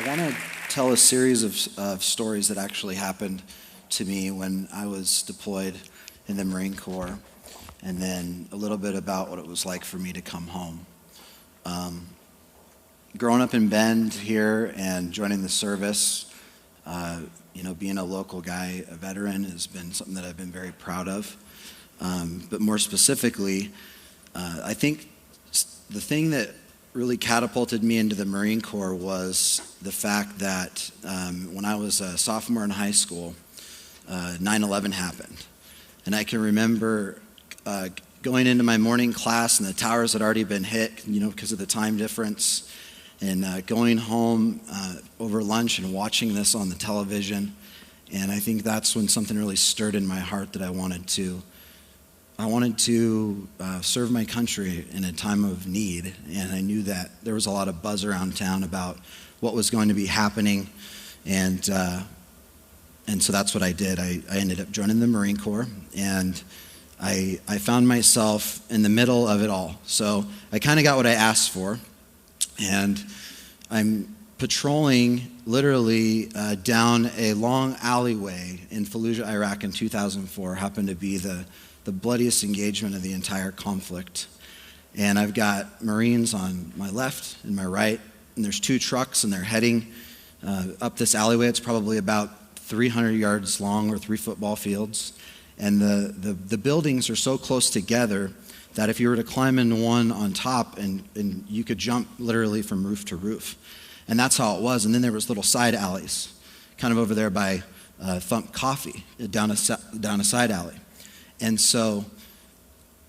I want to tell a series of stories that actually happened to me when I was deployed in the Marine Corps, and then a little bit about what it was like for me to come home. Growing up in Bend here and joining the service, being a local guy, a veteran, has been something that I've been very proud of. But more specifically, I think the thing that really catapulted me into the Marine Corps was the fact that when I was a sophomore in high school, 9/11 happened. And I can remember going into my morning class and the towers had already been hit, because of the time difference, and going home over lunch and watching this on the television. And I think that's when something really stirred in my heart that I wanted to serve my country in a time of need. And I knew that there was a lot of buzz around town about what was going to be happening. And so that's what I did. I ended up joining the Marine Corps, and I found myself in the middle of it all. So I kind of got what I asked for, and I'm patrolling literally down a long alleyway in Fallujah, Iraq in 2004. Happened to be the bloodiest engagement of the entire conflict. And I've got Marines on my left and my right, and there's two trucks, and they're heading up this alleyway. It's probably about 300 yards long, or 3 football fields. And the buildings are so close together that if you were to climb in one on top, and you could jump literally from roof to roof. And that's how it was. And then there was little side alleys, kind of over there by Thump Coffee, down a side alley. And so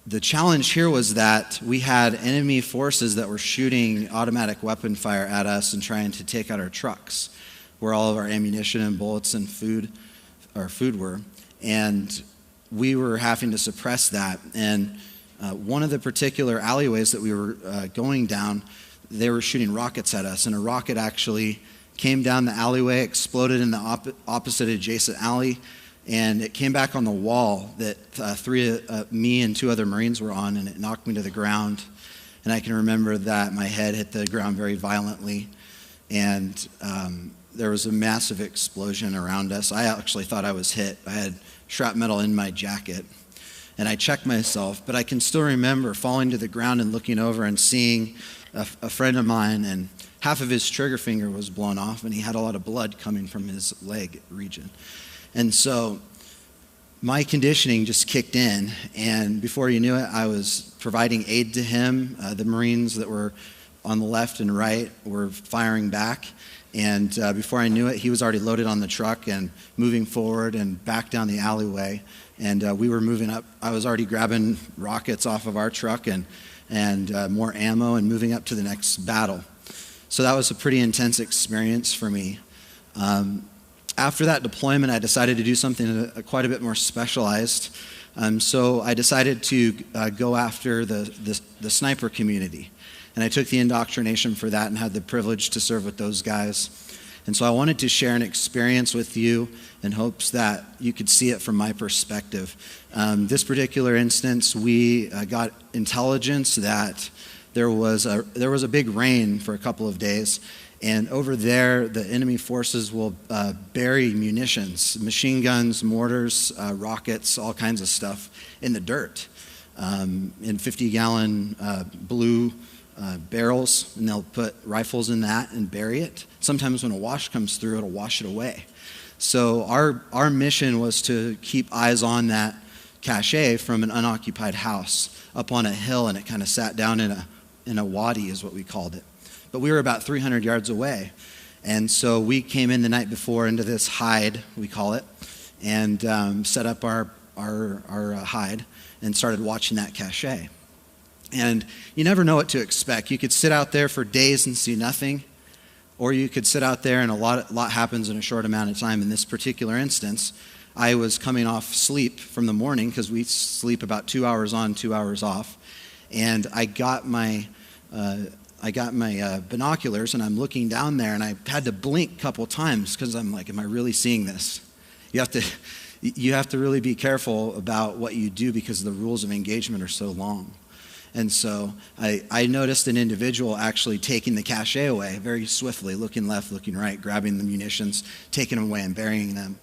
the challenge here was that we had enemy forces that were shooting automatic weapon fire at us and trying to take out our trucks, where all of our ammunition and bullets and food were. And we were having to suppress that. And one of the particular alleyways that we were going down, they were shooting rockets at us. And a rocket actually came down the alleyway, exploded in the opposite adjacent alley, and it came back on the wall that me and 2 other Marines were on, and it knocked me to the ground. And I can remember that my head hit the ground very violently, and there was a massive explosion around us. I actually thought I was hit. I had shrapnel in my jacket, and I checked myself, but I can still remember falling to the ground and looking over and seeing a friend of mine, and half of his trigger finger was blown off, and he had a lot of blood coming from his leg region. And so my conditioning just kicked in, and before you knew it, I was providing aid to him. The Marines that were on the left and right were firing back, and before I knew it, he was already loaded on the truck and moving forward and back down the alleyway, and we were moving up. I was already grabbing rockets off of our truck and more ammo and moving up to the next battle. So that was a pretty intense experience for me. After that deployment, I decided to do something quite a bit more specialized. So I decided to go after the sniper community. And I took the indoctrination for that and had the privilege to serve with those guys. And so I wanted to share an experience with you in hopes that you could see it from my perspective. This particular instance, we got intelligence that there was a big rain for a couple of days. And over there, the enemy forces will bury munitions, machine guns, mortars, rockets, all kinds of stuff in the dirt, in 50-gallon blue barrels, and they'll put rifles in that and bury it. Sometimes when a wash comes through, it'll wash it away. So our mission was to keep eyes on that cache from an unoccupied house up on a hill, and it kind of sat down in a wadi is what we called it. But we were about 300 yards away. And so we came in the night before into this hide, we call it, and set up our hide and started watching that cache. And you never know what to expect. You could sit out there for days and see nothing, or you could sit out there and a lot happens in a short amount of time. In this particular instance, I was coming off sleep from the morning, because we sleep about 2 hours on, 2 hours off, and I got my binoculars, and I'm looking down there, and I had to blink a couple times because I'm like, am I really seeing this? You have to really be careful about what you do because the rules of engagement are so long. And so I noticed an individual actually taking the cache away very swiftly, looking left, looking right, grabbing the munitions, taking them away and burying them.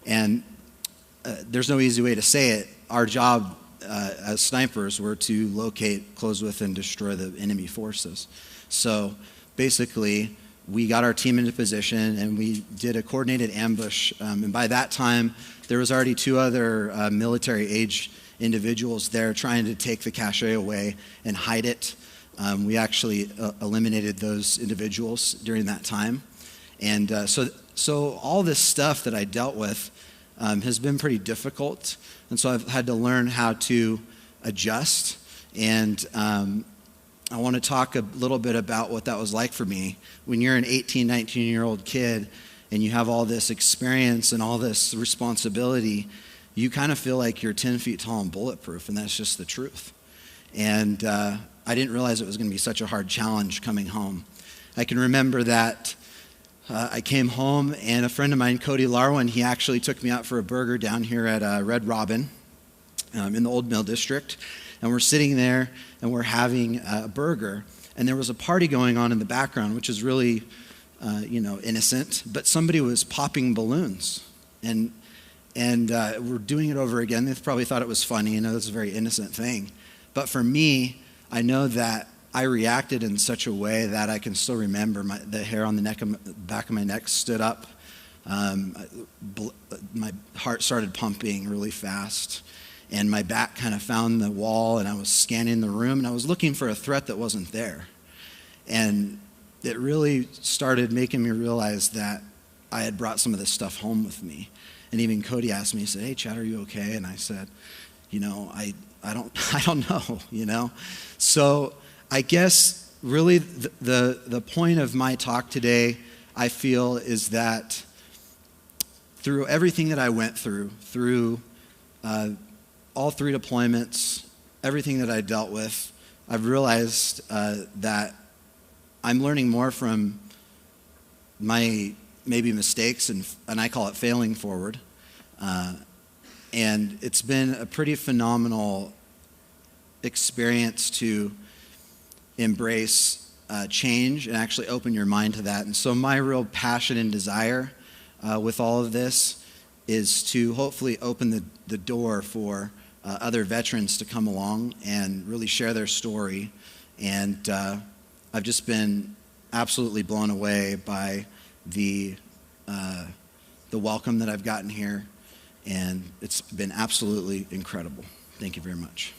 And there's no easy way to say it. Our job as snipers were to locate, close with, and destroy the enemy forces. So basically, we got our team into position and we did a coordinated ambush. And by that time, there was already 2 other military-age individuals there trying to take the cache away and hide it. We actually eliminated those individuals during that time. And so all this stuff that I dealt with has been pretty difficult. And so I've had to learn how to adjust. And I want to talk a little bit about what that was like for me. When you're an 18, 19-year-old kid and you have all this experience and all this responsibility, you kind of feel like you're 10 feet tall and bulletproof, and that's just the truth. And I didn't realize it was going to be such a hard challenge coming home. I can remember that I came home, and a friend of mine, Cody Larwin, he actually took me out for a burger down here at Red Robin in the Old Mill District. And we're sitting there, and we're having a burger. And there was a party going on in the background, which is really, innocent. But somebody was popping balloons. And we're doing it over again. They probably thought it was funny. It's a very innocent thing. But for me, I know that I reacted in such a way that I can still remember the hair on the back of my neck stood up. My heart started pumping really fast. And my back kind of found the wall, and I was scanning the room, and I was looking for a threat that wasn't there. And it really started making me realize that I had brought some of this stuff home with me. And even Cody asked me, he said, "Hey, Chad, are you okay?" And I said, I don't know, So I guess really the point of my talk today, I feel, is that through everything that I went through all 3 deployments, everything that I dealt with, I've realized that I'm learning more from my maybe mistakes, and I call it failing forward. And it's been a pretty phenomenal experience to embrace change and actually open your mind to that. And so my real passion and desire with all of this is to hopefully open the door for other veterans to come along and really share their story. And I've just been absolutely blown away by the welcome that I've gotten here, and it's been absolutely incredible. Thank you very much.